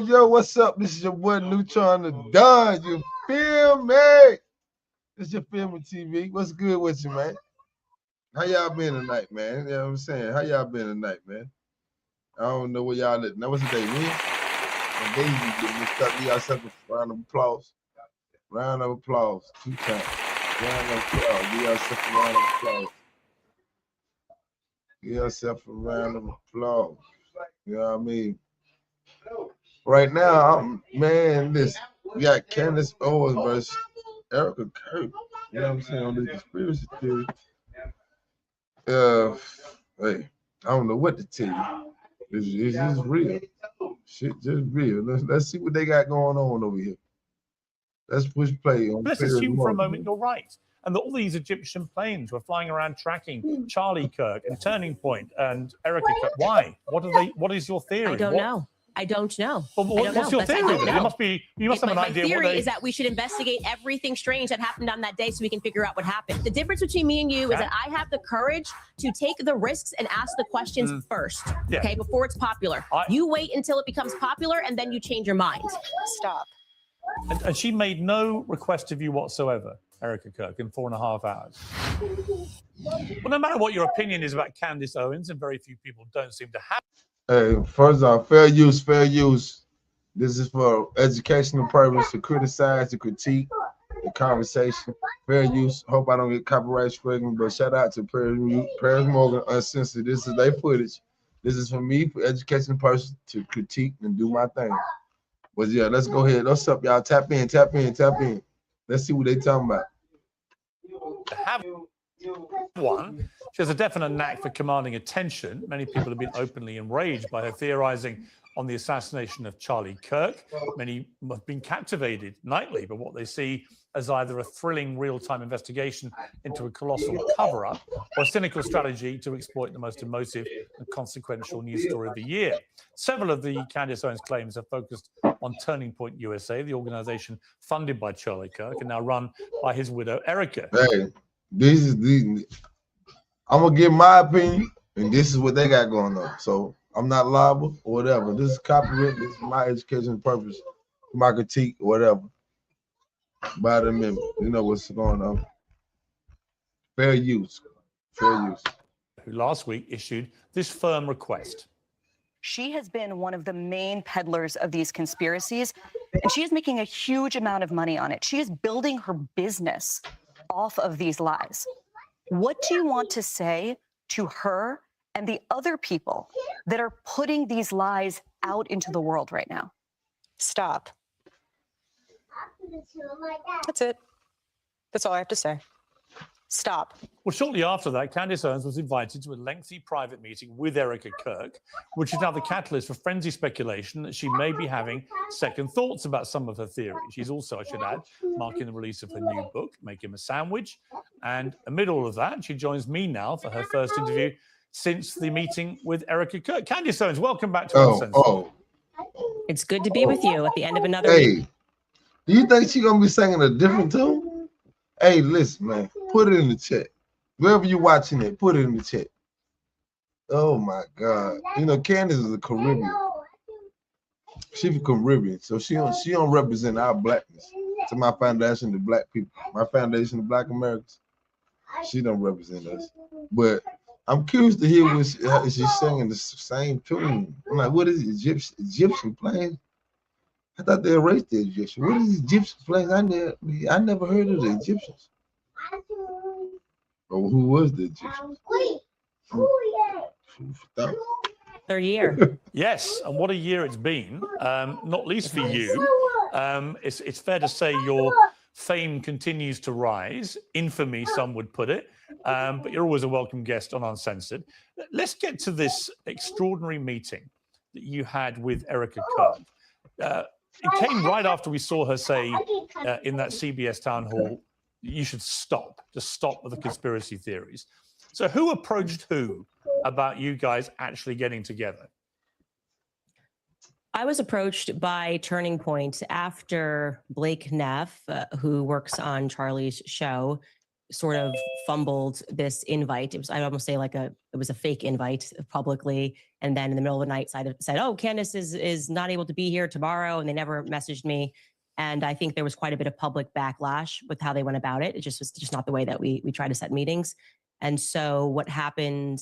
Yo, what's up? This is your boy Neutron the Don. You feel me? This is your Film TV. What's good with you, man? How y'all been tonight, man? You know what I'm saying? How y'all been tonight, man? I don't know where y'all at. Now, what's the day, man? And then you get mixed up. Give yourself a round of applause. Round of applause. 2 times. Round of applause. Give yourself a round of applause. Give yourself a round of applause. You know what I mean? Right now, man, we got Candace Owens versus Erica Kirk. You know what I'm saying? On the conspiracy theory. Hey, I don't know what to tell you. It's just real. Shit just real. Let's see what they got going on over here. Let's push play on. Let's assume for a moment you're right, and that all these Egyptian planes were flying around tracking Charlie Kirk and Turning Point and Erica Kirk. Why? What is your theory? I don't know. Well, what's your theory? You must have an idea. My theory is that we should investigate everything strange that happened on that day so we can figure out what happened. The difference between me and you is that I have the courage to take the risks and ask the questions first, okay, before it's popular. You wait until it becomes popular and then you change your mind. Stop. And she made no request of you whatsoever, Erica Kirk, in 4.5 hours. Well, no matter what your opinion is about Candace Owens, and very few people don't seem to have. Hey, first off, fair use, fair use. This is for educational purpose, to criticize, to critique the conversation. Fair use. Hope I don't get copyright stricken, but shout out to Paris Morgan Uncensored. This is their footage. This is for me, for educational purpose, to critique and do my thing. But yeah, let's go ahead. What's up, y'all? Tap in. Let's see what they talking about. One, she has a definite knack for commanding attention. Many people have been openly enraged by her theorizing on the assassination of Charlie Kirk. Many have been captivated nightly by what they see as either a thrilling real-time investigation into a colossal cover-up or a cynical strategy to exploit the most emotive and consequential news story of the year. Several of the Candace Owens claims are focused on Turning Point USA, the organization funded by Charlie Kirk and now run by his widow, Erica. Hey, I'm gonna give my opinion, and this is what they got going on. So I'm not liable or whatever. This is copyright. This is my education purpose, my critique, or whatever. By the amendment, you know what's going on. Fair use. Who last week issued this firm request. She has been one of the main peddlers of these conspiracies, and she is making a huge amount of money on it. She is building her business off of these lies. What do you want to say to her and the other people that are putting these lies out into the world right now? Stop. That's it. That's all I have to say. Stop. Well, shortly after that, Candace Owens was invited to a lengthy private meeting with Erica Kirk, which is now the catalyst for frenzy speculation that she may be having second thoughts about some of her theories. She's also, I should add, marking the release of her new book, Make Him a Sandwich. And amid all of that, she joins me now for her first interview since the meeting with Erica Kirk. Candace Owens, welcome back to Uncensored. It's good to be with you at the end of another week. Do you think she's going to be singing a different tune? Hey, listen, man, put it in the chat. Wherever you're watching it, put it in the chat. Oh, my God. You know, Candace is a Caribbean. She's Caribbean, so she don't represent our blackness. To my foundation, the black people. My foundation, the Black Americans. She don't represent us. But I'm curious to hear what she's singing the same tune. I'm like, what is it, Egyptian playing? I thought they erased the Egyptians. What is Egyptian playing? I never heard of the Egyptians. Oh, who was the Egyptians? Their year. Yes, and what a year it's been. Not least for you. It's fair to say your fame continues to rise. Infamy, some would put it. But you're always a welcome guest on Uncensored. Let's get to this extraordinary meeting that you had with Erica Kirk. It came right after we saw her say in that CBS town hall, you should just stop with the conspiracy theories. So who approached who about you guys actually getting together? I was approached by Turning Point after Blake Neff, who works on Charlie's show, sort of fumbled this invite. It was, I'd almost say it was a fake invite publicly. And then in the middle of the night said, oh, Candace is not able to be here tomorrow. And they never messaged me. And I think there was quite a bit of public backlash with how they went about it. It just was just not the way that we try to set meetings. And so what happened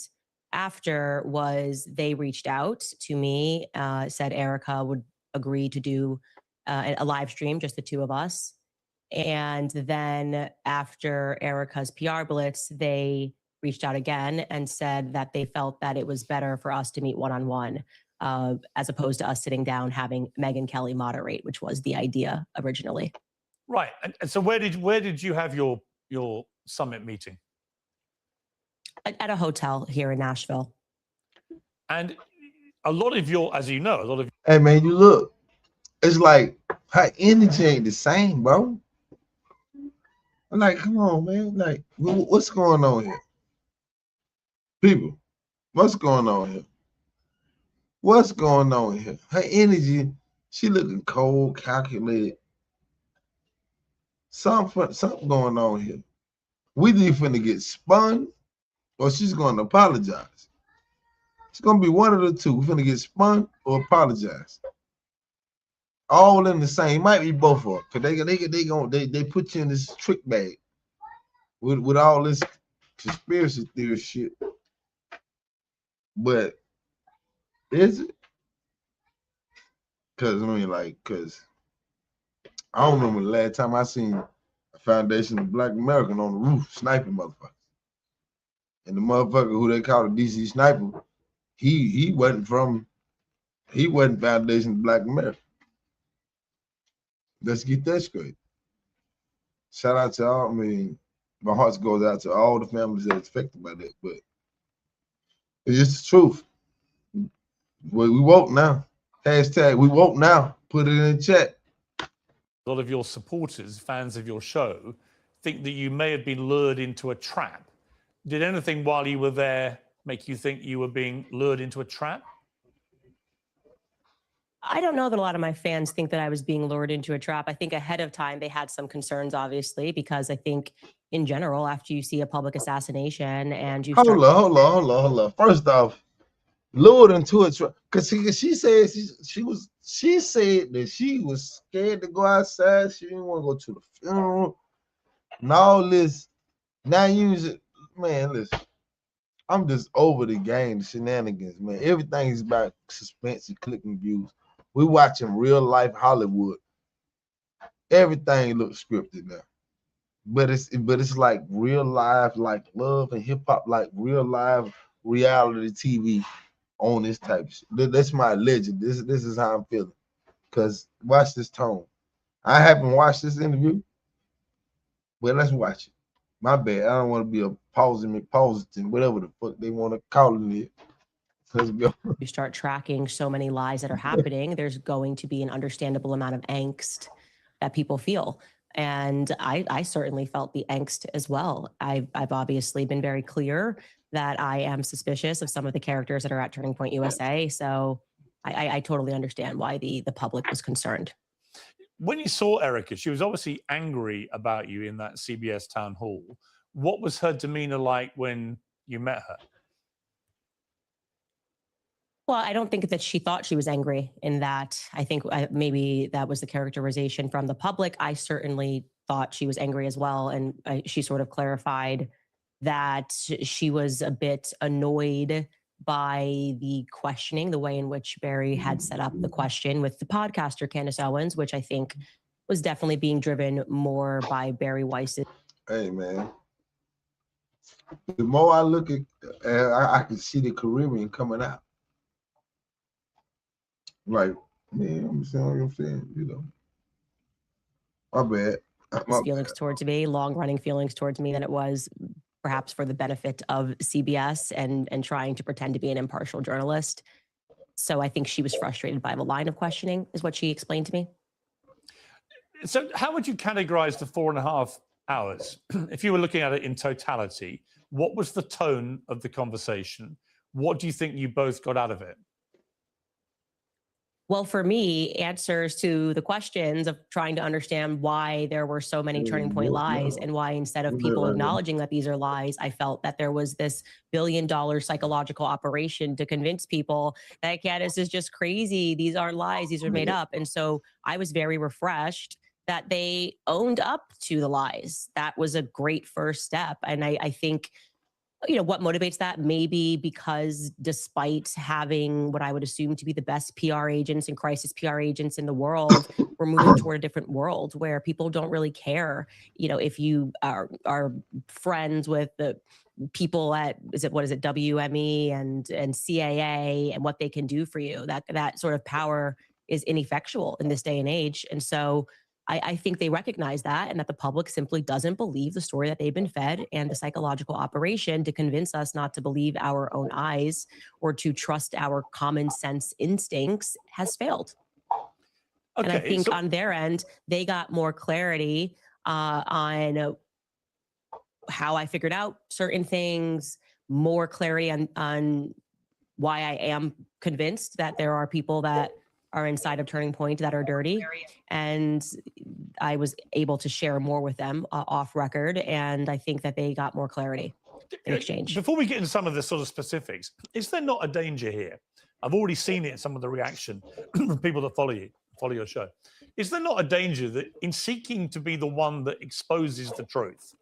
after was they reached out to me, said Erica would agree to do a live stream, just the two of us. And then after Erica's PR blitz, they reached out again and said that they felt that it was better for us to meet one-on-one as opposed to us sitting down having Megyn Kelly moderate, which was the idea originally. Right. And so where did you have your summit meeting? At a hotel here in Nashville. And a lot of your, as you know, a lot of... Hey, man, you look. It's like her energy ain't the same, bro. I'm like, come on, man. Like, what's going on here? People, what's going on here? What's going on here? Her energy, she looking cold, calculated. Something going on here. We either finna get spun or she's going to apologize. It's going to be one of the two. We're finna get spun or apologize. All in the same. Might be both of them. Because they put you in this trick bag with all this conspiracy theory shit. But is it? Because I don't remember the last time I seen a Foundation of Black American on the roof sniping motherfuckers. And the motherfucker who they call a DC sniper, he wasn't Foundation of Black America. Let's get that straight. Shout out to all, my heart goes out to all the families that are affected by that, but it's just the truth. We woke now. Hashtag we woke now. Put it in the chat. A lot of your supporters, fans of your show, think that you may have been lured into a trap. Did anything while you were there make you think you were being lured into a trap? I don't know that a lot of my fans think that I was being lured into a trap. I think ahead of time, they had some concerns, obviously, because I think in general, after you see a public assassination and you hold on. First off, lured into a trap. Because she said that she was scared to go outside. She didn't want to go to the funeral. And all this. Now man, listen. I'm just over the game, the shenanigans, man. Everything is about suspense and clicking views. We watching real life Hollywood. Everything looks scripted now. But it's like real life, like love and hip hop, like real life reality TV on this type of shit. That's my legend. This is how I'm feeling. Cause watch this tone. I haven't watched this interview, but let's watch it. My bad. I don't want to be a positive, whatever the fuck they want to call it. Let's go. You start tracking so many lies that are happening, there's going to be an understandable amount of angst that people feel. And I certainly felt the angst as well. I've obviously been very clear that I am suspicious of some of the characters that are at Turning Point USA. So I totally understand why the public was concerned. When you saw Erica, she was obviously angry about you in that CBS town hall. What was her demeanor like when you met her? Well, I don't think that she thought she was angry in that. I think maybe that was the characterization from the public. I certainly thought she was angry as well. And she sort of clarified that she was a bit annoyed by the questioning, the way in which Barry had set up the question with the podcaster Candace Owens, which I think was definitely being driven more by Barry Weiss's. Hey, man. The more I look at, I can see the Caribbean coming out. Like, man, I'm saying, you know. My bad. feelings towards me, long-running feelings towards me, than it was perhaps for the benefit of CBS and trying to pretend to be an impartial journalist. So I think she was frustrated by the line of questioning, is what she explained to me. So how would you categorize the 4.5 hours? If you were looking at it in totality, what was the tone of the conversation? What do you think you both got out of it? Well, for me, answers to the questions of trying to understand why there were so many turning point lies, and why instead of people acknowledging that these are lies, I felt that there was this billion-dollar psychological operation to convince people that Candace is just crazy. These aren't lies. These are made up. And so I was very refreshed that they owned up to the lies. That was a great first step. And I think, you know, what motivates that? Maybe because despite having what I would assume to be the best PR agents and crisis PR agents in the world, we're moving toward a different world where people don't really care, you know, if you are friends with the people at, what is it, WME and CAA and what they can do for you. That sort of power is ineffectual in this day and age. And so I think they recognize that, and that the public simply doesn't believe the story that they've been fed, and the psychological operation to convince us not to believe our own eyes or to trust our common sense instincts has failed. Okay, and I think on their end, they got more clarity on how I figured out certain things, more clarity on why I am convinced that there are people that are inside of Turning Point that are dirty. And I was able to share more with them off record. And I think that they got more clarity in exchange. Before we get into some of the sort of specifics, is there not a danger here? I've already seen it in some of the reaction from people that follow your show. Is there not a danger that in seeking to be the one that exposes the truth,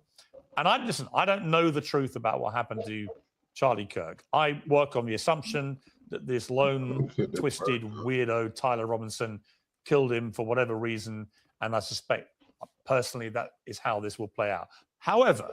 and I don't know the truth about what happened to Charlie Kirk. I work on the assumption that this lone, twisted weirdo, Tyler Robinson, killed him for whatever reason. And I suspect, personally, that is how this will play out. However,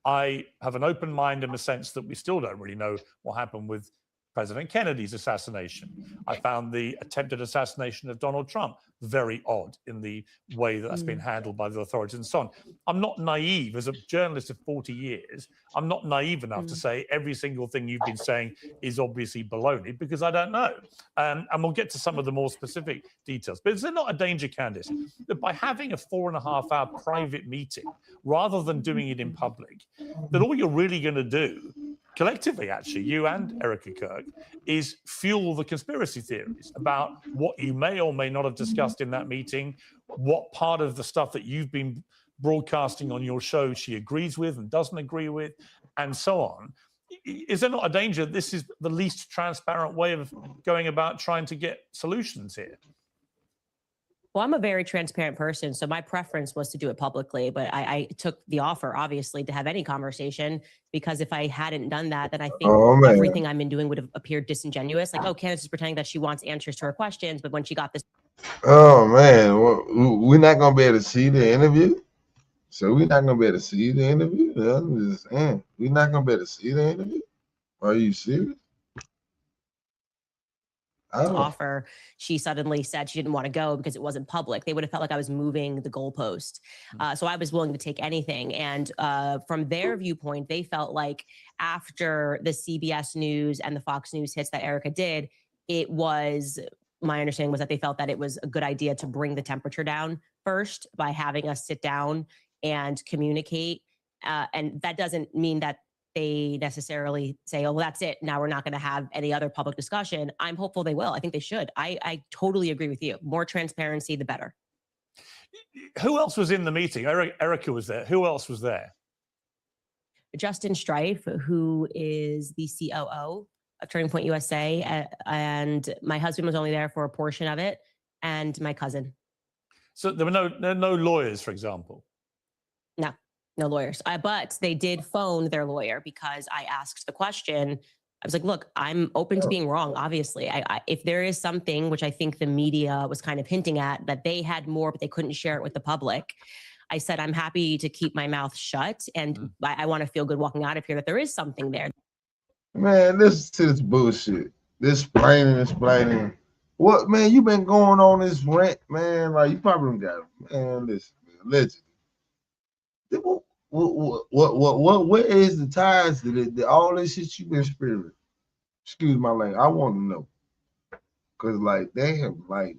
I have an open mind in the sense that we still don't really know what happened with President Kennedy's assassination. I found the attempted assassination of Donald Trump very odd in the way that that's been handled by the authorities and so on. I'm not naive. As a journalist of 40 years, I'm not naive enough to say every single thing you've been saying is obviously baloney, because I don't know. And we'll get to some of the more specific details. But is there not a danger, Candace, that by having a 4.5-hour private meeting, rather than doing it in public, that all you're really going to do, collectively, actually, you and Erica Kirk, is fuel the conspiracy theories about what you may or may not have discussed in that meeting, what part of the stuff that you've been broadcasting on your show she agrees with and doesn't agree with, and so on. Is there not a danger this is the least transparent way of going about trying to get solutions here? Well, I'm a very transparent person, so my preference was to do it publicly, but I took the offer, obviously, to have any conversation, because if I hadn't done that, then I think everything I've been doing would have appeared disingenuous. Like, oh, Candace is pretending that she wants answers to her questions, but when she got this... Oh, man, well, we're not going to be able to see the interview? So we're not going to be able to see the interview? I'm just saying, we're not going to be able to see the interview? Are you serious? Offer, she suddenly said she didn't want to go because it wasn't public. They would have felt like I was moving the goalpost. So I was willing to take anything. And from their viewpoint, they felt like after the CBS News and the Fox News hits that Erica did, it was, my understanding was that they felt that it was a good idea to bring the temperature down first by having us sit down and communicate. And that doesn't mean that they necessarily say, oh, well, that's it. Now we're not going to have any other public discussion. I'm hopeful they will. I think they should. I totally agree with you. More transparency, the better. Who else was in the meeting? Erica was there. Who else was there? Justin Strife, who is the COO of Turning Point USA. And my husband was only there for a portion of it, and my cousin. So there were no lawyers, for example? No lawyers, but they did phone their lawyer because I asked the question. I was like, look, I'm open to being wrong. Obviously, if there is something, which I think the media was kind of hinting at, that they had more, but they couldn't share it with the public. I said, I'm happy to keep my mouth shut. And I want to feel good walking out of here that there is something there. Man, listen to this bullshit. This explaining. What, man, you been going on this rant, man? Like, you probably got it. Man, listen, man, allegedly. What is the ties to all this shit you been spewing? Excuse my language. I want to know. Cause like damn, like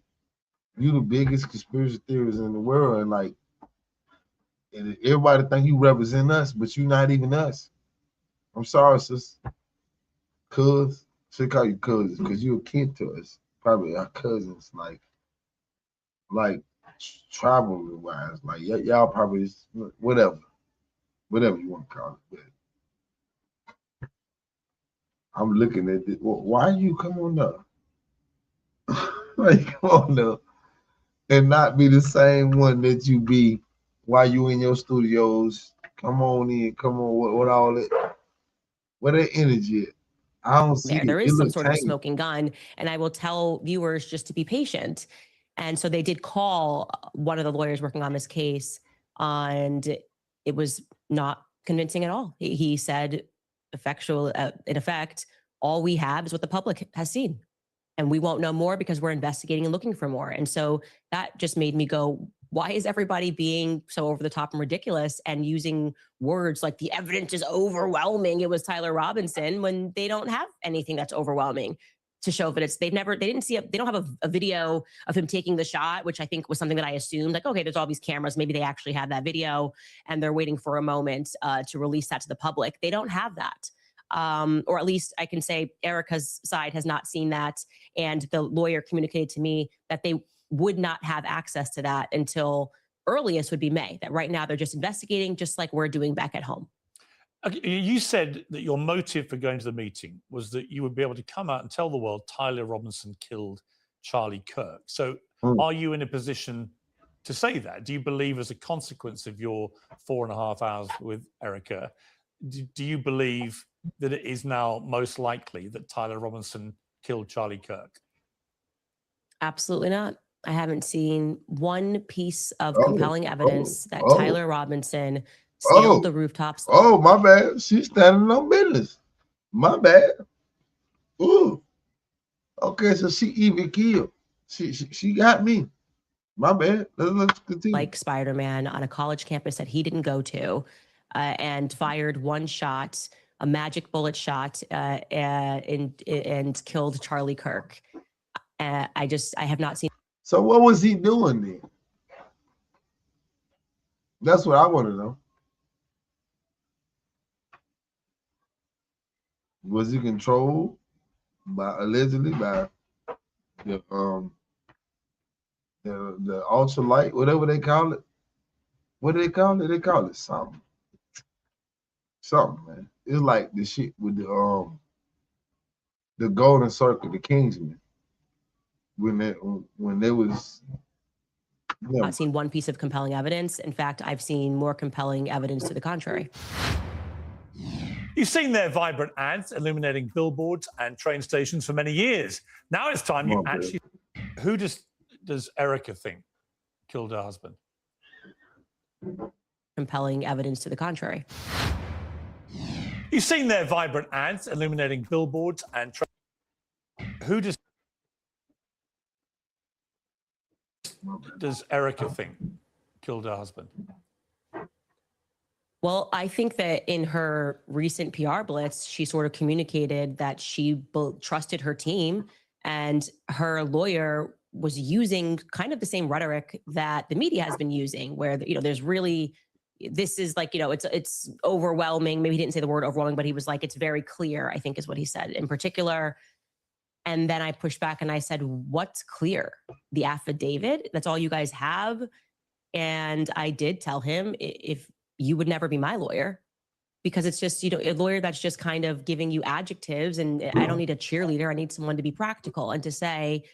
you the biggest conspiracy theorists in the world, and like and everybody think you represent us, but you not even us. I'm sorry, sis. Cuz, should call you cousins, because you a kid to us. Probably our cousins, like travel wise, like y'all probably whatever you want to call it. But I'm looking at it. Well, why you come on up? Like come on up and not be the same one that you be while you in your studios. Come on in, come on. What all that? What that energy at? I don't see there is some sort of smoking gun, and I will tell viewers just to be patient. And so they did call one of the lawyers working on this case, and it was not convincing at all. He said, in effect, all we have is what the public has seen, and we won't know more because we're investigating and looking for more. And so that just made me go, why is everybody being so over the top and ridiculous and using words like the evidence is overwhelming? It was Tyler Robinson, when they don't have anything that's overwhelming to show that they don't have a video of him taking the shot, which I think was something that I assumed, like, okay, there's all these cameras. Maybe they actually have that video and they're waiting for a moment to release that to the public. They don't have that. Or at least I can say Erica's side has not seen that. And the lawyer communicated to me that they would not have access to that until earliest would be May. That right now they're just investigating, just like we're doing back at home. Okay, you said that your motive for going to the meeting was that you would be able to come out and tell the world Tyler Robinson killed Charlie Kirk. So are you in a position to say that? Do you believe, as a consequence of your 4.5 hours with Erica, do you believe that it is now most likely that Tyler Robinson killed Charlie Kirk? Absolutely not. I haven't seen one piece of compelling evidence that Tyler Robinson scaled the rooftops. Oh, my bad. She's standing on business. My bad. Ooh. Okay, so she even killed. She got me. My bad. Let's continue. Like Spider-Man on a college campus that he didn't go to, and fired one shot, a magic bullet shot, and killed Charlie Kirk. I have not seen. So what was he doing then? That's what I want to know. Was he controlled allegedly by the ultralight, whatever they call it? What do they call it? They call it something. Something, man. It's like the shit with the Golden Circle, the Kingsman. When there was, I've not seen one piece of compelling evidence. In fact, I've seen more compelling evidence to the contrary. You've seen their vibrant ads illuminating billboards and train stations for many years. Now it's time you actually. Who does Erica think killed her husband? Compelling evidence to the contrary. You've seen their vibrant ads illuminating billboards and who does Erica think killed her husband? Well, I think that in her recent PR blitz, she sort of communicated that she trusted her team, and her lawyer was using kind of the same rhetoric that the media has been using, where, there's really, this is like, it's overwhelming. Maybe he didn't say the word overwhelming, but he was like, it's very clear, I think is what he said in particular. And then I pushed back and I said, what's clear? The affidavit? That's all you guys have? And I did tell him, if you would never be my lawyer, because it's just, a lawyer that's just kind of giving you adjectives, and I don't need a cheerleader. I need someone to be practical and to say,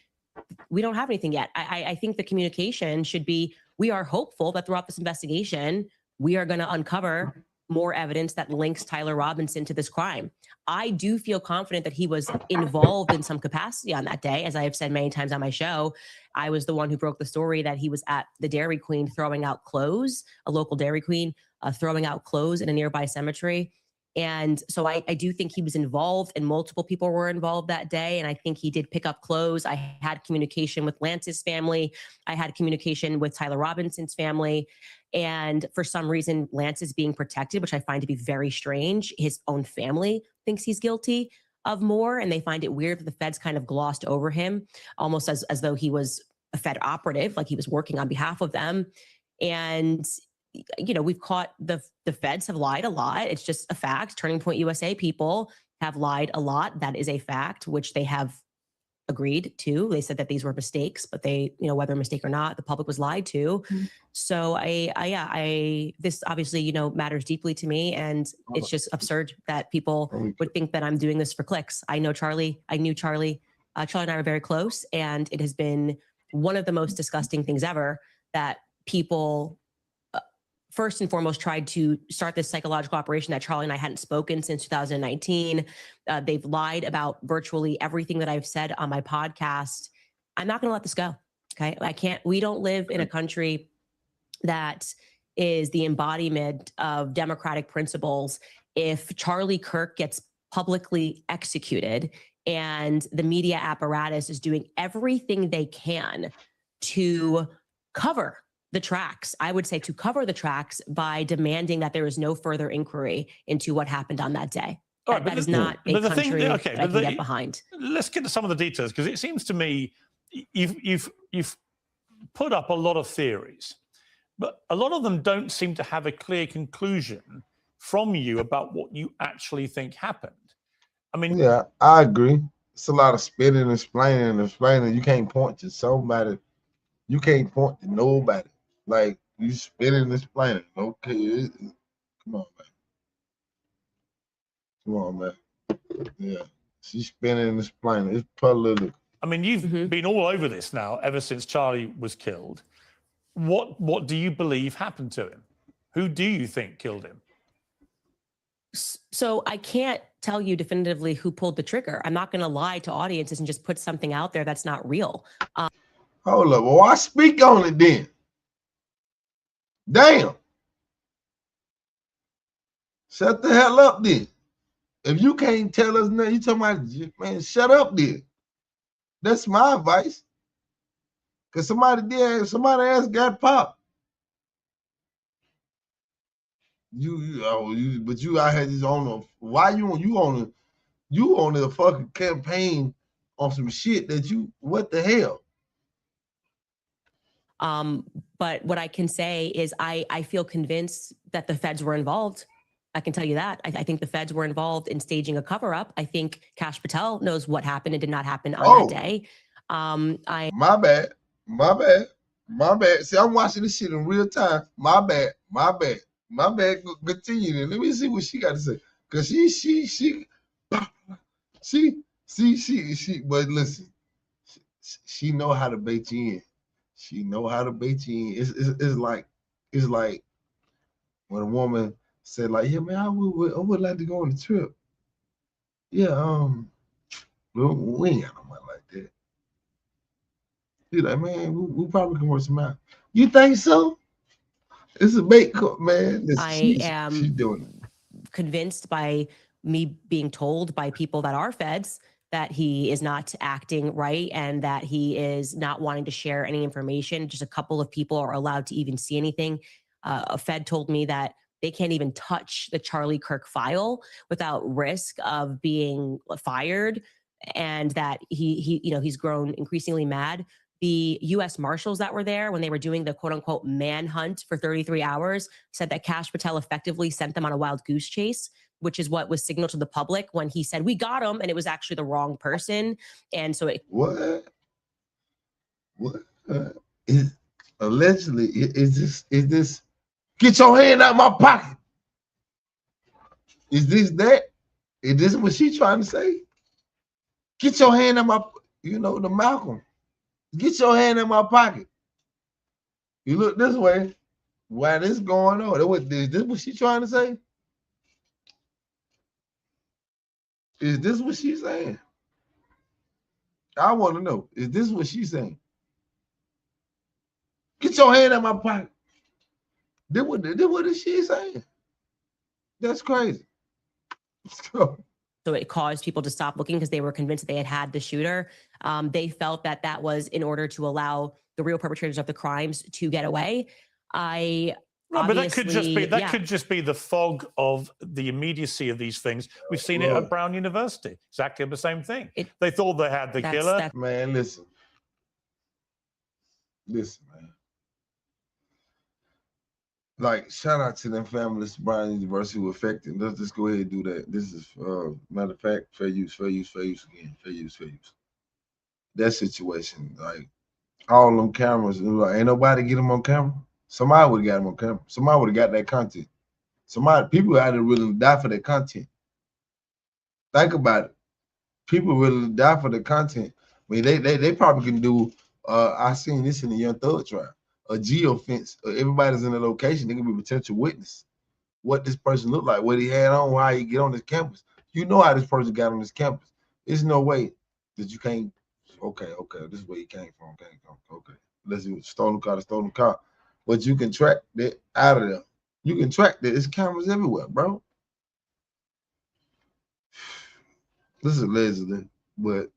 we don't have anything yet. I think the communication should be, we are hopeful that throughout this investigation, we are going to uncover more evidence that links Tyler Robinson to this crime. I do feel confident that he was involved in some capacity on that day. As I have said many times on my show, I was the one who broke the story that he was at the Dairy Queen throwing out clothes, a local Dairy Queen, throwing out clothes in a nearby cemetery. And so I do think he was involved, and multiple people were involved that day. And I think he did pick up clothes. I had communication with Lance's family. I had communication with Tyler Robinson's family. And for some reason, Lance is being protected, which I find to be very strange. His own family thinks he's guilty of more, and they find it weird that the feds kind of glossed over him, almost as though he was a Fed operative, like he was working on behalf of them. And we've caught the feds have lied a lot. It's just a fact. Turning Point USA people have lied a lot. That is a fact, which they have agreed to. They said that these were mistakes, but they, whether a mistake or not, the public was lied to. Mm-hmm. So this obviously, matters deeply to me. And it's just absurd that people would think that I'm doing this for clicks. I know Charlie. I knew Charlie. Charlie and I are very close. And it has been one of the most disgusting things ever that people first and foremost tried to start this psychological operation that Charlie and I hadn't spoken since 2019. They've lied about virtually everything that I've said on my podcast. I'm not going to let this go. Okay. We don't live in a country that is the embodiment of democratic principles. If Charlie Kirk gets publicly executed and the media apparatus is doing everything they can to cover the tracks, I would say to cover the tracks by demanding that there is no further inquiry into what happened on that day. All right, that is not a country that I can get behind. Let's get to some of the details, because it seems to me you've put up a lot of theories, but a lot of them don't seem to have a clear conclusion from you about what you actually think happened. I mean, yeah, I agree. It's a lot of spitting and explaining. You can't point to somebody. You can't point to nobody. Like, you spitting and explaining. Okay, come on, man. Come on, man. Yeah, she's spinning and explaining. It's political. I mean, you've been all over this now ever since Charlie was killed. What do you believe happened to him? Who do you think killed him? So I can't tell you definitively who pulled the trigger. I'm not going to lie to audiences and just put something out there that's not real. Hold up. Well, I speak on it then. Damn. Shut the hell up then. If you can't tell us nothing, you talking about, man, shut up then. That's my advice. Because somebody else got popped. But you out here just on the, why you on the fucking campaign on some shit that what the hell? But what I can say is I feel convinced that the feds were involved. I can tell you that. I think the feds were involved in staging a cover-up. I think Kash Patel knows what happened and did not happen on that day. My bad. See, I'm watching this shit in real time. My bad. Continue then. Let me see what she got to say. Cause she but listen, she know how to bait you in. She know how to bait you in. It's like when a woman said, like, yeah, man, I would like to go on a trip. Yeah, we ain't got no money like that. You're like, man, we probably can work some out. You think so? It's a bait cook, man. She's doing it. Convinced by me being told by people that are feds that he is not acting right and that he is not wanting to share any information. Just a couple of people are allowed to even see anything. A Fed told me that they can't even touch the Charlie Kirk file without risk of being fired, and that he's grown increasingly mad. The U.S. Marshals that were there when they were doing the quote unquote manhunt for 33 hours said that Kash Patel effectively sent them on a wild goose chase, which is what was signaled to the public when he said, we got him, and it was actually the wrong person. And so What is allegedly, is this, get your hand out my pocket. Is this that? Is this what she trying to say? Get your hand out my, the Malcolm. Get your hand in my pocket. You look this way. Why this going on? Is this what she trying to say? Is this what she's saying? I want to know. Is this what she's saying? Get your hand in my pocket. What is she saying? That's crazy. Let's go. So it caused people to stop looking because they were convinced that they had the shooter. They felt that that was in order to allow the real perpetrators of the crimes to get away. No, but that could just be the fog of the immediacy of these things. We've seen it at Brown University. Exactly the same thing. They thought they had the killer. Man, listen, man. Like, shout out to them families, Brown University, who affected. Let's just go ahead and do that. This is, matter of fact, fair use again. Fair use. That situation, like, all them cameras, like, ain't nobody get them on camera. Somebody would have got them on camera. Somebody would have got that content. People had to really die for that content. Think about it. People really die for the content. I mean, they probably can do, I seen this in the Young Thug trial. A geofence, everybody's in the location, they can be a potential witness. What this person looked like, what he had on, how he get on this campus. You know how this person got on this campus. There's no way that you can't, okay, this is where he came from, okay. Let's do stolen car. But you can track that out of there. You can track that. There's cameras everywhere, bro. This is allegedly, but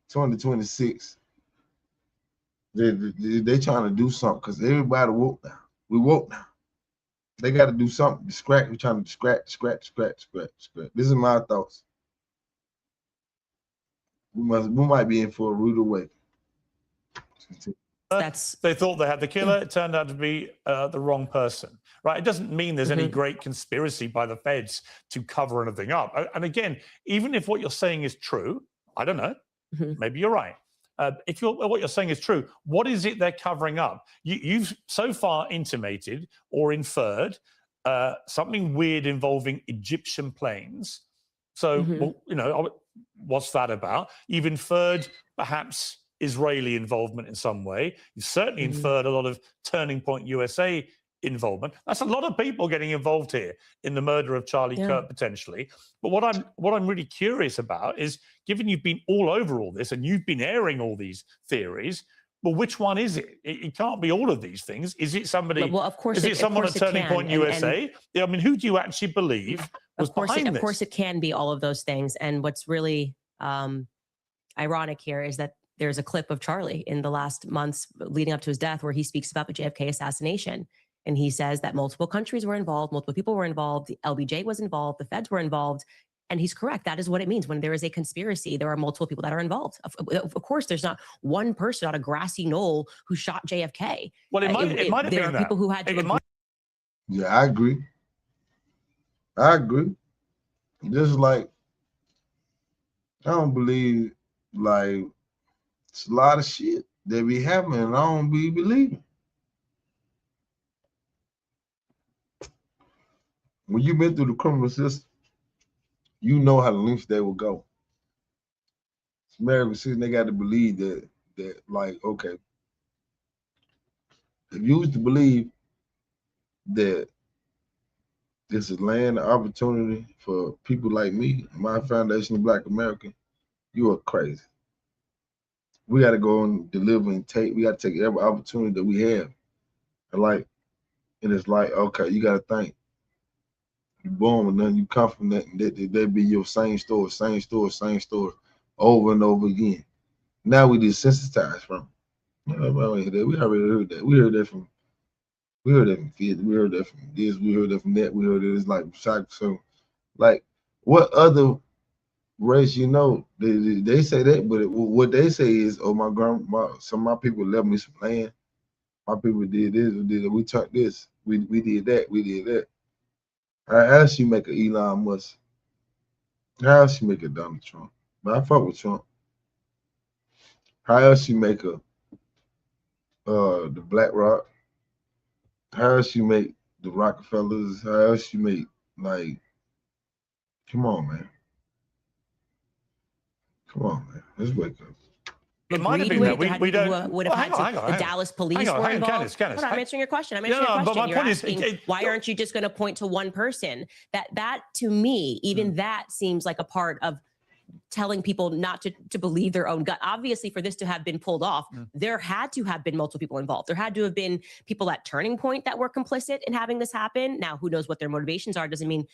2026. They trying to do something because everybody woke now. We woke now. They got to do something. We're trying to scratch. This is my thoughts. We might be in for a rude awakening. They thought they had the killer. It turned out to be the wrong person, right? It doesn't mean there's any great conspiracy by the feds to cover anything up. And again, even if what you're saying is true, I don't know, maybe you're right. If what you're saying is true, what is it they're covering up? You've so far intimated or inferred something weird involving Egyptian planes. So, well, what's that about? You've inferred perhaps Israeli involvement in some way. You've certainly inferred a lot of Turning Point USA involvement. That's a lot of people getting involved here in the murder of Charlie Kirk potentially. But what I'm really curious about is, given you've been all over all this and you've been airing all these theories, well, which one is it? It can't be all of these things. Is it somebody? Well, of course, is it someone at Turning Point USA? I mean, who do you actually believe was behind this? Of course, it can be all of those things. And what's really ironic here is that there's a clip of Charlie in the last months leading up to his death where he speaks about the JFK assassination. And he says that multiple countries were involved, multiple people were involved, the LBJ was involved, the feds were involved. And he's correct. That is what it means. When there is a conspiracy, there are multiple people that are involved. Of course, there's not one person on a grassy knoll who shot JFK. Well, it might have been there are people who had to. Yeah, I agree. Just like, I don't believe, like, it's a lot of shit that be happening and I don't be believing. When you've been through the criminal system, you know how the lengths they will go. American citizen, they got to believe that like, okay, if you used to believe that this is land of opportunity for people like me, my Foundation of Black America, you are crazy. We got to go and deliver and take. We got to take every opportunity that we have, and it's like, okay, you got to think. You born with nothing, you come from nothing. That be your same story, over and over again. Now we desensitized from it. We already heard that. We heard that from kids. We heard that from this. We heard that from that. We heard that it's like shock. So, like, what other race, they say that, but what they say is, oh, some of my people left me some land. My people did this, we took this, we did that. How else you make an Elon Musk? How else you make a Donald Trump? But I fuck with Trump. How else you make the BlackRock? How else you make the Rockefellers? How else you make, like, come on, man. Let's wake up. It might have been that we don't. Would have had to. The Dallas police were involved. Candace, I'm answering your question. I'm answering your question. But my point is, why aren't you just going to point to one person? That to me, even that seems like a part of telling people not to believe their own gut. Obviously, for this to have been pulled off, there had to have been multiple people involved. There had to have been people at Turning Point that were complicit in having this happen. Now, who knows what their motivations are? Doesn't mean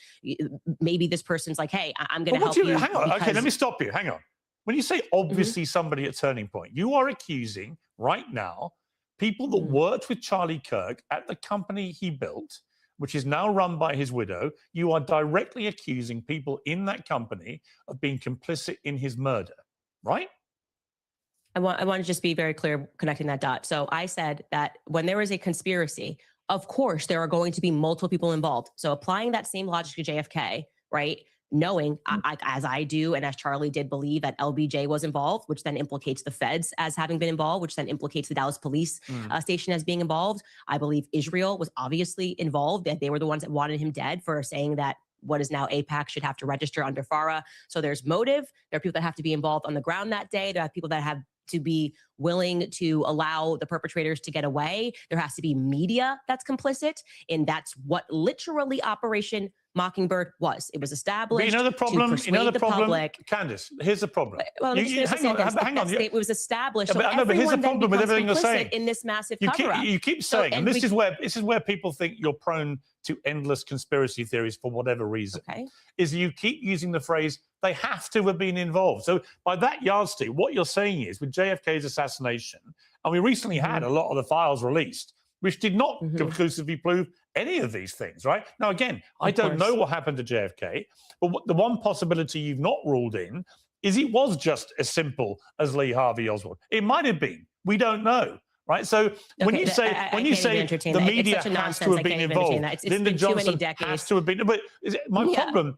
maybe this person's like, hey, I'm going to help you. Hang on. Okay, let me stop you. Hang on. When you say obviously somebody at Turning Point, you are accusing right now people that worked with Charlie Kirk at the company he built, which is now run by his widow. You are directly accusing people in that company of being complicit in his murder, right? I want to just be very clear connecting that dot. So I said that when there is a conspiracy, of course, there are going to be multiple people involved. So applying that same logic to JFK, right? Knowing, as I do, and as Charlie did believe that LBJ was involved, which then implicates the feds as having been involved, which then implicates the Dallas police station as being involved. I believe Israel was obviously involved, that they were the ones that wanted him dead for saying that what is now AIPAC should have to register under FARA. So there's motive. There are people that have to be involved on the ground that day. There are people that have to be willing to allow the perpetrators to get away. There has to be media that's complicit. And that's what literally Operation Mockingbird was. It was established. But you know the problem. To persuade the public. Candace, here's the problem. Well, hang on. It was established. So but here's the problem with everything you're saying. In this massive cover-up. You keep saying, and this is where people think you're prone to endless conspiracy theories for whatever reason. Okay. Is you keep using the phrase they have to have been involved. So by that yardstick, what you're saying is with JFK's assassination, and we recently had a lot of the files released, which did not conclusively prove any of these things, right? Now, again, I don't know what happened to JFK, but the one possibility you've not ruled in is it was just as simple as Lee Harvey Oswald. It might have been. We don't know. Right, so when you say the media has to have been involved, Lyndon Johnson has to have been. But my problem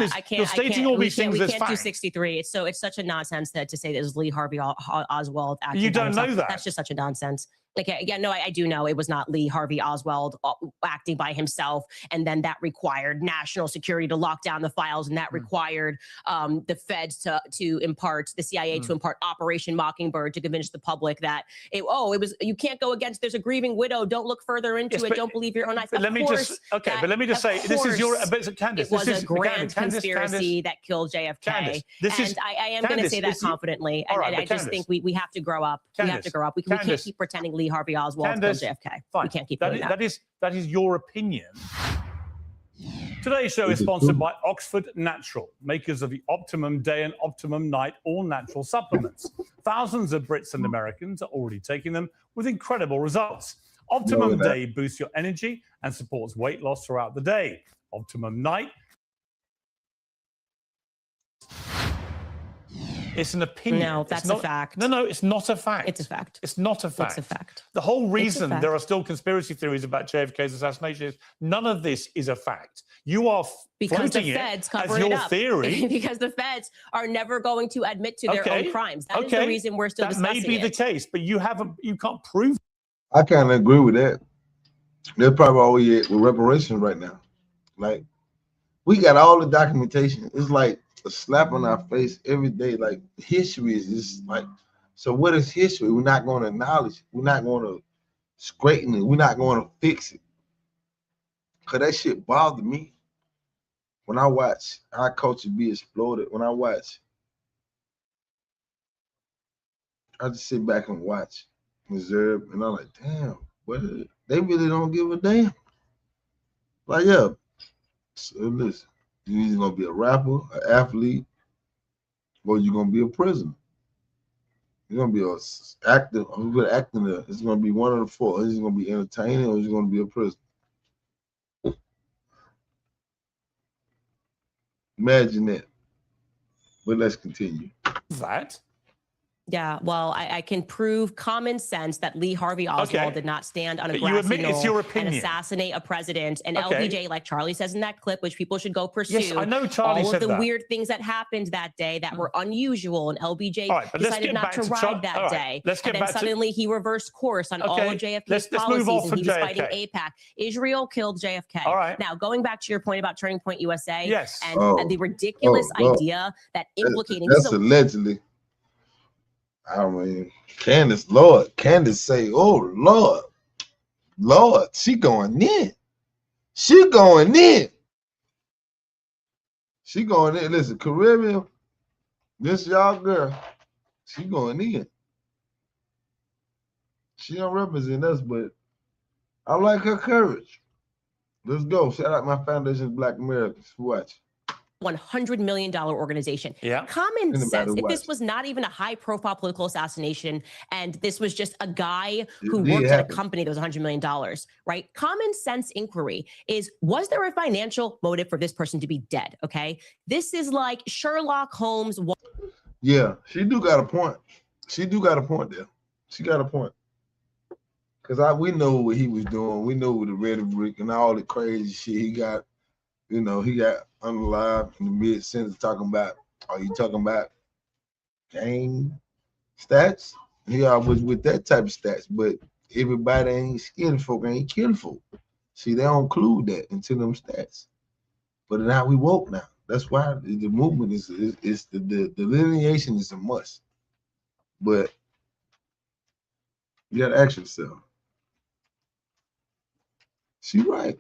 is you're stating all these things as facts. We can't do 63. So it's such a nonsense to say that it was Lee Harvey Oswald. You don't know that. That's just such a nonsense. Like, yeah, no, I do know it was not Lee Harvey Oswald acting by himself. And then that required national security to lock down the files. And that required the feds to impart, the CIA to impart Operation Mockingbird to convince the public that, you can't go against, there's a grieving widow. Don't look further into it. Don't believe your own eyes. But let me just say, this is your, Candace, it was a grand conspiracy that killed JFK. And I am going to say that confidently. And I just think we have to grow up. We have to grow up. We can't keep pretending Lee Harvey Oswald killed JFK. Fine. We can't keep doing that. That is your opinion. Today's show is sponsored by Oxford Natural, makers of the Optimum Day and Optimum Night all-natural supplements. Thousands of Brits and Americans are already taking them with incredible results. Optimum Day boosts your energy and supports weight loss throughout the day. Optimum Night, it's an opinion. No, that's a fact. No, it's not a fact. It's a fact. It's not a fact. It's a fact. The whole reason there are still conspiracy theories about JFK's assassination is none of this is a fact. You are floating it as your theory. Because the feds are never going to admit to their own crimes. That is the reason we're still discussing it. That may be the case, but you can't prove. I kind of agree with that. They're probably all we at with reparations right now. Like, we got all the documentation. It's like a slap on our face every day. Like, history is just like, so what is history? We're not going to acknowledge it. We're not going to straighten it. We're not going to fix it. Because that shit bothered me. When I watch our culture be exploded, when I just sit back and watch, observe, and I'm like, damn, they really don't give a damn. Like, yeah, so listen, you're either going to be a rapper, an athlete, or you're going to be a prisoner. You're going to be an actor. I'm going to act in there. It's going to be one of the four. It's going to be entertaining, or it's going to be a prisoner. Imagine that. But let's continue. That? Yeah, well, I can prove common sense that Lee Harvey Oswald did not stand on a grassy knoll and assassinate a president. And LBJ, like Charlie says in that clip, which people should go pursue. Yes, I know Charlie all said of the weird things that happened that day that were unusual, and LBJ decided not to ride that day. And then suddenly he reversed course on all of JFK's policies, and he was fighting AIPAC. Israel killed JFK. All right. Now, going back to your point about Turning Point USA, and the ridiculous idea that implicating that's allegedly. I mean, Candace say, oh, Lord, she going in. She going in. Listen, Caribbean, This y'all girl, she going in. She don't represent us, but I like her courage. Let's go. Shout out my foundation, Black Americans. Watch. $100 million organization. Yeah. Common Anybody sense. If watch. this was not even a high-profile political assassination, and this was just a guy who did worked at a happen. company that was $100 million, right? Common sense inquiry is: was there a financial motive for this person to be dead? Okay, this is like Sherlock Holmes. Yeah, she do got a point. She do got a point there. She got a point. Cause we know what he was doing. We know the rhetoric and all the crazy shit he got. You know, he got unalive in the mid-sentence talking about, are you talking about gang stats? He always with that type of stats, but everybody ain't scared folk, ain't killing folk. See, they don't include that into them stats. But now we woke now. That's why the movement is the delineation is a must. But you gotta ask yourself. She right.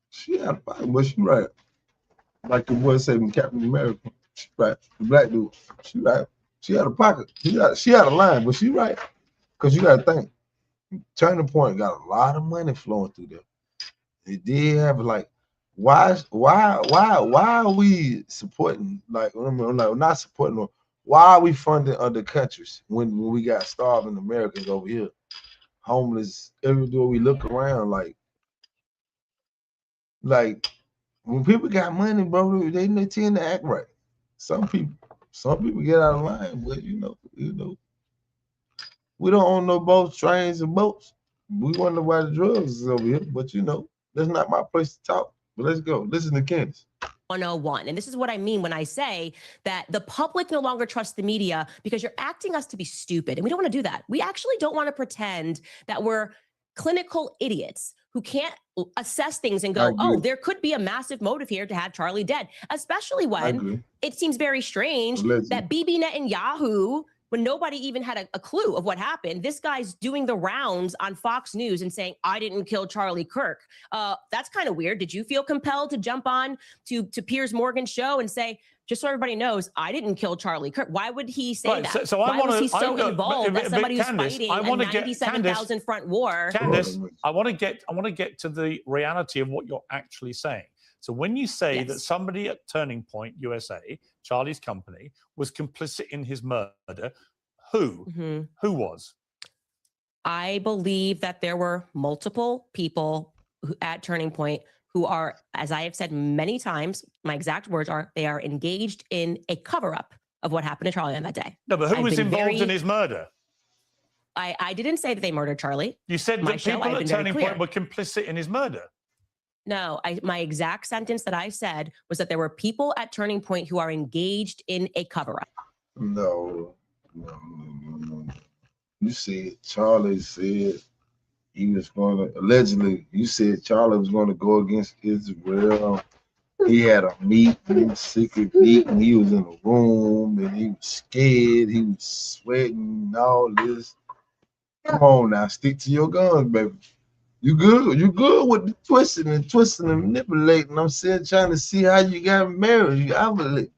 She had a pocket, but she right. Like the boy said in Captain America. She right. The black dude. She right. She had a pocket. She had a line, but she right. Because you gotta think. Turning Point got a lot of money flowing through there. It did have like, why are we supporting, like, like not supporting them? Why are we funding other countries when we got starving Americans over here? Homeless, everywhere we look around, like when people got money, bro, they tend to act right. Some people get out of line, but you know, we don't own no boats, trains, and boats. We wonder why the drugs is over here, but you know, that's not my place to talk. But let's go. Listen to Candace. 101. And this is what I mean when I say that the public no longer trusts the media because you're acting us to be stupid. And we don't want to do that. We actually don't want to pretend that we're clinical idiots who can't assess things and go, oh, there could be a massive motive here to have Charlie dead, especially when it seems very strange that Bibi Netanyahu, when nobody even had a clue of what happened, this guy's doing the rounds on Fox News and saying, I didn't kill Charlie Kirk. That's kind of weird. Did you feel compelled to jump on to Piers Morgan's show and say, just so everybody knows, I didn't kill Charlie Kirk? Why would he say that? So why was he so involved as somebody who's fighting a 97,000 front war? Candace, I want to get to the reality of what you're actually saying. So when you say that somebody at Turning Point USA, Charlie's company, was complicit in his murder, who was? I believe that there were multiple people at Turning Point who are, as I have said many times, my exact words are, they are engaged in a cover-up of what happened to Charlie on that day. No, but who was involved in his murder? I didn't say that they murdered Charlie. You said that people at Turning Point were complicit in his murder. No, my exact sentence that I said was that there were people at Turning Point who are engaged in a cover-up. No. You said Charlie said he was going to, allegedly, you said Charlie was going to go against Israel. He had a meeting, secret meeting. He was in a room and he was scared. He was sweating, all this. Come on now, stick to your guns, baby. You good? You good with the twisting and manipulating? I'm still trying to see how you got married. You obviously,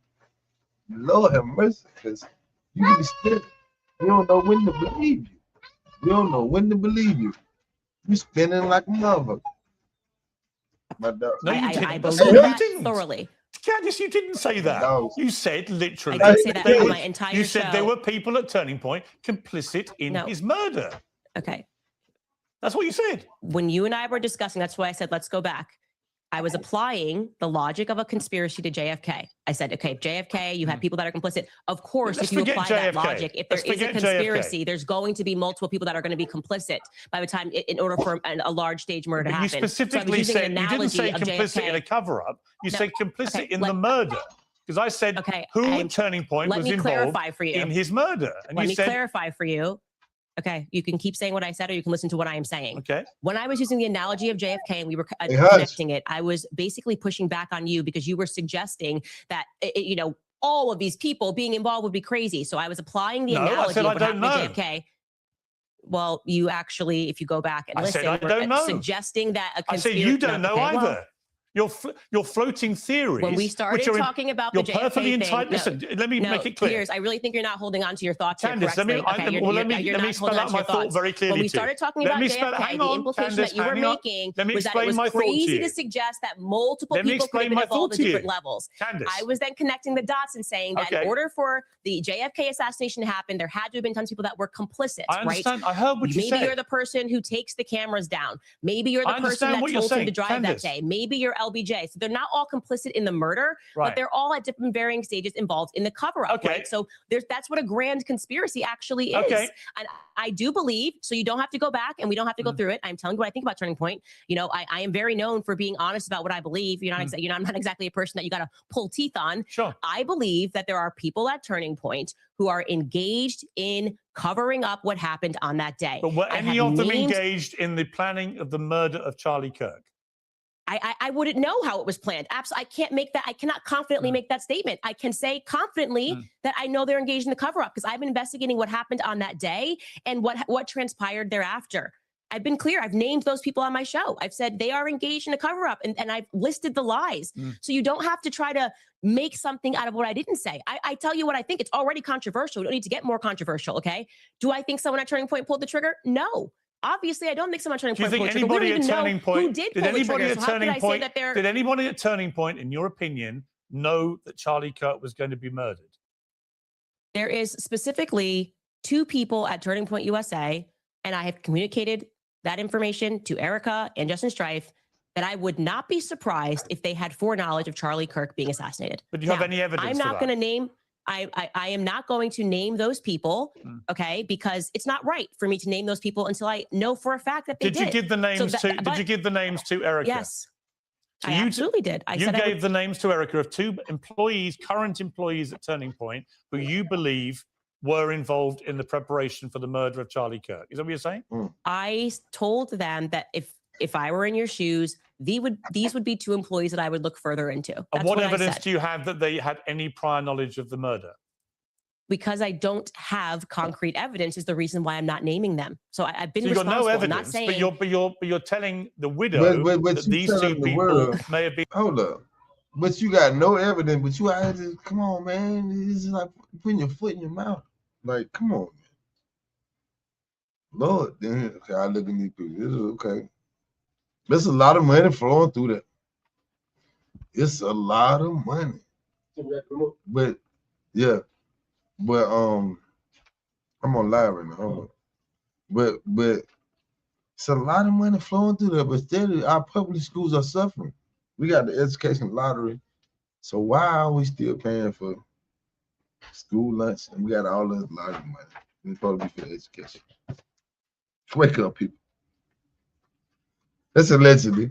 Lord have mercy, because you be scared. We don't know when to believe you. We don't know when to believe you. You spinning like a mother. No, you didn't. I believe that thoroughly. Candace, you didn't say that. No. You said literally. I did say that on my entire show. You said there were people at Turning Point complicit in his murder. Okay. That's what you said. When you and I were discussing, that's why I said, let's go back. I was applying the logic of a conspiracy to JFK. I said, okay, JFK, you have people that are complicit. Of course, if you apply that logic, if there is a conspiracy, there's going to be multiple people that are going to be complicit by the time, in order for a large stage murder to happen. You specifically said, you didn't say complicit in a cover-up. You said complicit in the murder. Because I said, who at Turning Point was involved in his murder? And let me clarify for you. Okay, you can keep saying what I said, or you can listen to what I am saying. Okay. When I was using the analogy of JFK and we were connecting it, I was basically pushing back on you because you were suggesting that, you know, all of these people being involved would be crazy. So I was applying the analogy of what happened to JFK. Well, you actually, if you go back and listen, I don't know. Suggesting that a conspiracy. I said you don't know either. You're floating theories. When we started talking about the JFK thing, listen, let me make it clear. Piers, I really think you're not holding on to your thoughts Candace, here correctly. let me spell out my thought very clearly. When we started talking about JFK, the implication that you were making was that it was crazy to suggest that multiple people could have been involved at different levels. I was then connecting the dots and saying that in order for the JFK assassination to happen, there had to have been tons of people that were complicit, I understand. right? I heard what you said. Maybe you're the person who takes the cameras down. Maybe you're the person that told him to drive that day. Maybe you're LBJ. So they're not all complicit in the murder, but they're all at different varying stages involved in the cover-up, right? So that's what a grand conspiracy actually is. And I do believe, so you don't have to go back and we don't have to go through it. I'm telling you what I think about Turning Point. You know, I am very known for being honest about what I believe. You're not, I'm not exactly a person that you got to pull teeth on. Sure. I believe that there are people at Turning Point who are engaged in covering up what happened on that day. But were any of them engaged in the planning of the murder of Charlie Kirk? I wouldn't know how it was planned. Absolutely, I can't make that. I cannot confidently make that statement. I can say confidently that I know they're engaged in the cover-up because I've been investigating what happened on that day and what transpired thereafter. I've been clear. I've named those people on my show. I've said they are engaged in a cover-up and I've listed the lies. So you don't have to try to make something out of what I didn't say. I tell you what I think. It's already controversial. We don't need to get more controversial, okay? Do I think someone at Turning Point pulled the trigger? No. Obviously, I don't think someone at Turning Point pulled the trigger. We don't even know who did pull the trigger. So how could I say that they're... Did anybody at Turning Point, in your opinion, know that Charlie Kirk was going to be murdered? There is specifically 2 people at Turning Point USA, and I have communicated that information to Erica and Justin Strife, that I would not be surprised if they had foreknowledge of Charlie Kirk being assassinated. But do you have any evidence? I'm not going to name... I am not going to name those people, okay, because it's not right for me to name those people until I know for a fact that they did. Did you give the names did you give the names to Erica? Yes. So I absolutely did. You gave the names to Erica of 2 employees, current employees at Turning Point, who you believe were involved in the preparation for the murder of Charlie Kirk. Is that what you're saying? I told them that if I were in your shoes, these would be 2 employees that I would look further into. And what evidence do you have that they had any prior knowledge of the murder? Because I don't have concrete evidence is the reason why I'm not naming them. So I've been responsible. You've got no evidence, not saying, but you're telling the widow that these 2 people may have been. Hold up. But you got no evidence, but you out here, come on, man. This is like putting your foot in your mouth. Like, come on, man. Lord, then okay, I look at these people. This is okay. There's a lot of money flowing through that. It's a lot of money. But yeah. But I'm on live right now. Hold on. But it's a lot of money flowing through there. But still our public schools are suffering. We got the education lottery. So why are we still paying for school lunch? And we got all this lot of money. It's supposed to be for education. Wake up, people. That's allegedly.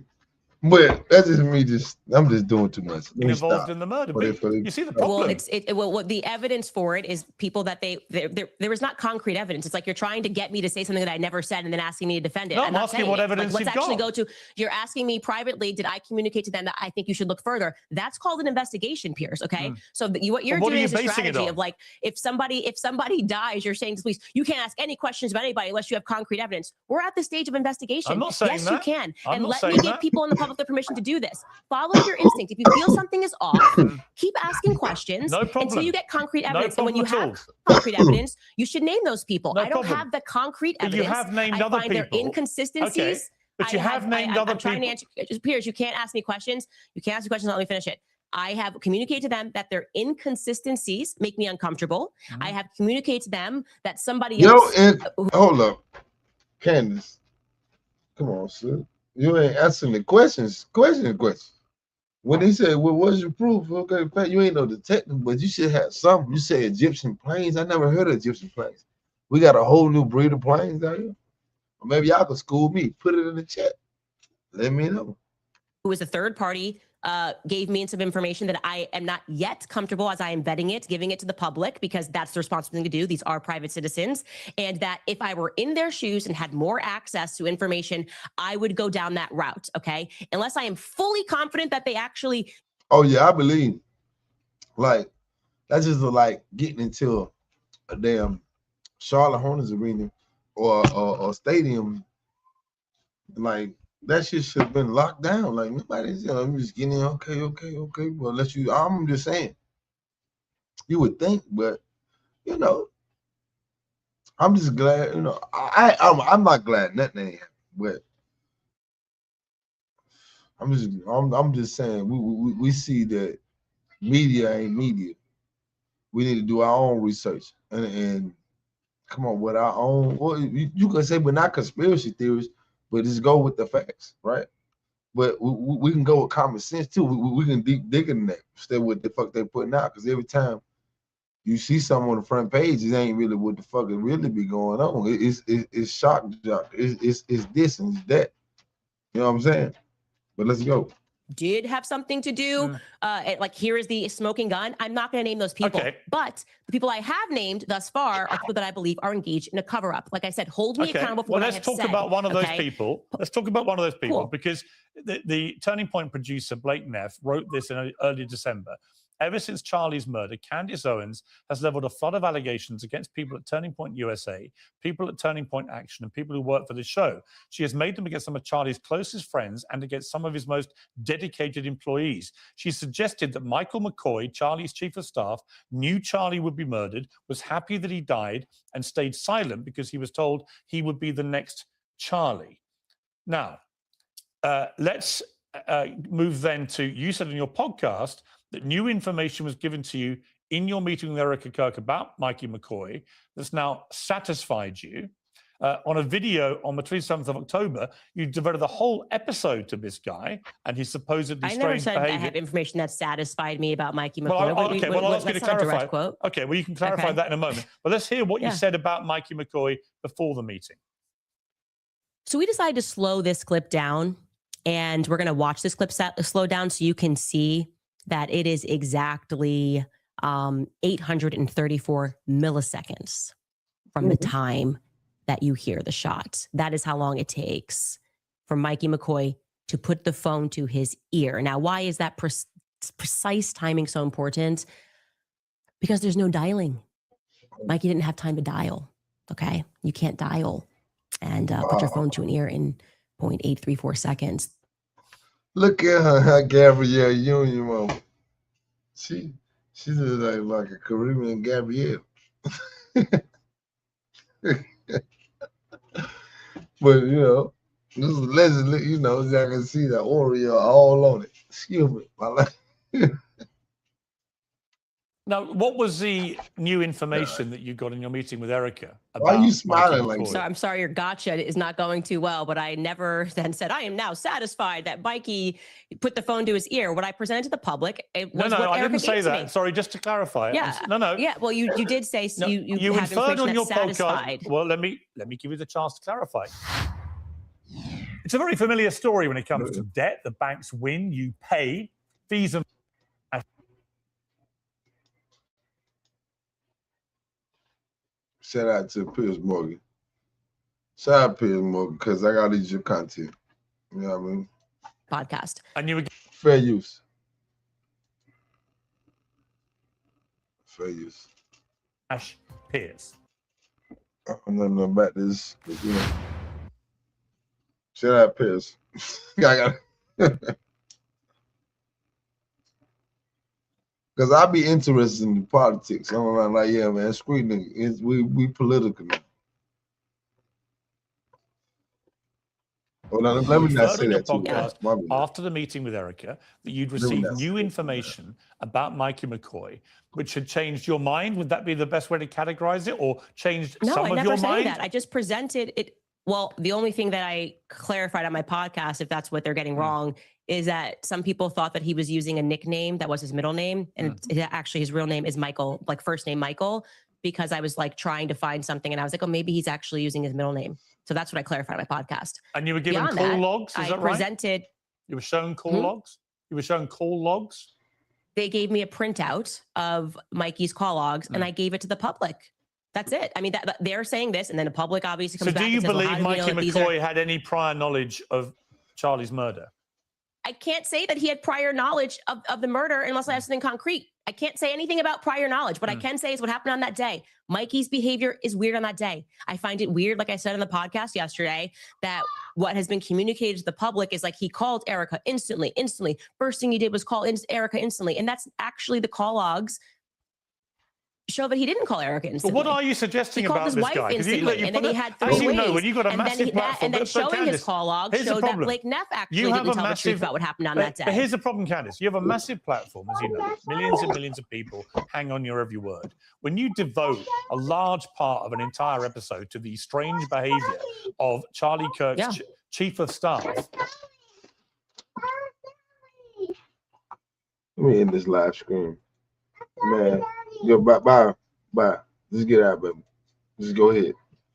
But that's just me. I'm just doing too much. Involved in the murder. You see the problem. Well, the evidence for it is people that there was not concrete evidence. It's like you're trying to get me to say something that I never said and then asking me to defend it. No, I'm asking what evidence you've got. Let's actually go to. You're asking me privately. Did I communicate to them that I think you should look further? That's called an investigation, Piers. Okay. So what you're doing is a strategy of like if somebody dies, you're saying to police, you can't ask any questions about anybody unless you have concrete evidence. We're at the stage of investigation. I'm not saying yes, that. You can. I'm and let me give people in the public the permission to do this. Follow your instinct. If you feel something is off, keep asking questions until you get concrete evidence. And when you have concrete evidence, you should name those people. I don't have the concrete evidence. You have named other people. There inconsistencies. Okay. But you have named other people. I'm trying to answer. Piers, you can't ask me questions. You can't ask me questions. Let me finish it. I have communicated to them that their inconsistencies make me uncomfortable. I have communicated to them that somebody else. Hold up, Candace. Come on, sir. You ain't answering the questions. Question. When they say, well, what's your proof? Okay, you ain't no detective, but you should have something. You say Egyptian planes. I never heard of Egyptian planes. We got a whole new breed of planes out here. Or maybe y'all can school me. Put it in the chat. Let me know. Who is a third party, gave me some information that I am not yet comfortable as I am vetting it, giving it to the public, because that's the responsible thing to do. These are private citizens. And that if I were in their shoes and had more access to information, I would go down that route, okay? Unless I am fully confident that they actually... Oh, yeah, I believe. Like, that's just like getting into a damn Charlotte Hornets arena or stadium, like, that shit should have been locked down. Like nobody's, I'm just getting in. Okay. Well, I'm just saying. You would think, but I'm just glad. I'm not glad nothing ain't happened, but I'm just saying we see that media ain't media. We need to do our own research and come on with our own. Well, you can say we're not conspiracy theories, but just go with the facts, right? But we can go with common sense too. We can deep dig in that instead of what the fuck they putting out. Because every time you see something on the front page, it ain't really what the fuck it really be going on. It's shock jock. It's this and it's that. You know what I'm saying? But let's go. Did have something to do. Like here is the smoking gun. I'm not going to name those people, but the people I have named thus far are people that I believe are engaged in a cover-up. Like I said, hold me accountable for what I have said. Let's talk about one of those people. Let's talk about one of those people because the Turning Point producer Blake Neff wrote this in early December. Ever since Charlie's murder, Candace Owens has leveled a flood of allegations against people at Turning Point USA, people at Turning Point Action, and people who work for the show. She has made them against some of Charlie's closest friends and against some of his most dedicated employees. She suggested that Michael McCoy, Charlie's chief of staff, knew Charlie would be murdered, was happy that he died, and stayed silent because he was told he would be the next Charlie. Now, let's move then to, you said in your podcast that new information was given to you in your meeting with Erica Kirk about Mikey McCoy that's now satisfied you. On a video on the 27th of October, you devoted the whole episode to this guy and his supposedly strange behavior. I never said I have information that satisfied me about Mikey McCoy. Well, I'll ask you to clarify. Okay, well, you can clarify that in a moment. But let's hear what you said about Mikey McCoy before the meeting. So we decided to slow this clip down, and we're going to watch this clip slow down so you can see that it is exactly 834 milliseconds from the time that you hear the shot. That is how long it takes for Mikey McCoy to put the phone to his ear. Now, why is that precise timing so important? Because there's no dialing. Mikey didn't have time to dial, okay? You can't dial and put your phone to an ear in 0.834 seconds. Look at her, Gabrielle Union, mom. She's like a Caribbean Gabrielle. But this is allegedly, I can see the Oreo all on it. Excuse me, my life. Now, what was the new information that you got in your meeting with Erica? Why are you smiling like that? So I'm sorry, your gotcha is not going too well, but I never then said, I am now satisfied that Mikey put the phone to his ear. What I presented to the public, it was what I Erica didn't say gave that. to me. Sorry, just to clarify. Yeah. Yeah, well, you did say you have inferred on your satisfied. podcast. Well, let me give you the chance to clarify. It's a very familiar story when it comes to debt. The banks win, you pay fees and shout out to Piers Morgan. Shout out Piers Morgan, because I got to use your content. You know what I mean? Podcast. And you were fair use. Fair use. Ash Piers. I don't know about this. But, shout out Piers. I got Because I be interested in the politics. I'm like, yeah, man, screw nigga. We political now. Well, now, let me not say that too much. After the meeting with Erica, that you'd received new information about Mikey McCoy, which had changed your mind. Would that be the best way to categorize it, or changed some of your mind? No, I never said that. I just presented it. Well, the only thing that I clarified on my podcast, if that's what they're getting wrong, is that some people thought that he was using a nickname that was his middle name. And actually his real name is Michael, like first name Michael, because I was like trying to find something. And I was like, oh, maybe he's actually using his middle name. So that's what I clarified on my podcast. And you were given call logs, is that right? I presented. You were shown call logs? You were shown call logs? They gave me a printout of Mikey's call logs and I gave it to the public. That's it. I mean, they're saying this, and then the public obviously comes back and says, do you believe Mikey McCoy had any prior knowledge of Charlie's murder? I can't say that he had prior knowledge of the murder unless I have something concrete. I can't say anything about prior knowledge. What I can say is what happened on that day. Mikey's behavior is weird on that day. I find it weird, like I said in the podcast yesterday, that what has been communicated to the public is like he called Erica instantly. First thing he did was call Erica instantly. And that's actually the call logs show that he didn't call Erica instantly. But what are you suggesting about this guy? He called his wife instantly, and then he had 3 ways. When you got a massive platform, and then showing his call log showed that Blake Neff actually didn't tell the truth about what happened on that day. But here's the problem, Candace. You have a massive platform, as you know. Millions and millions of people hang on your every word. When you devote a large part of an entire episode to the strange behavior of Charlie Kirk's chief of staff. Let me end this live stream. Man, yo, bye. Just get out, baby. Just go ahead.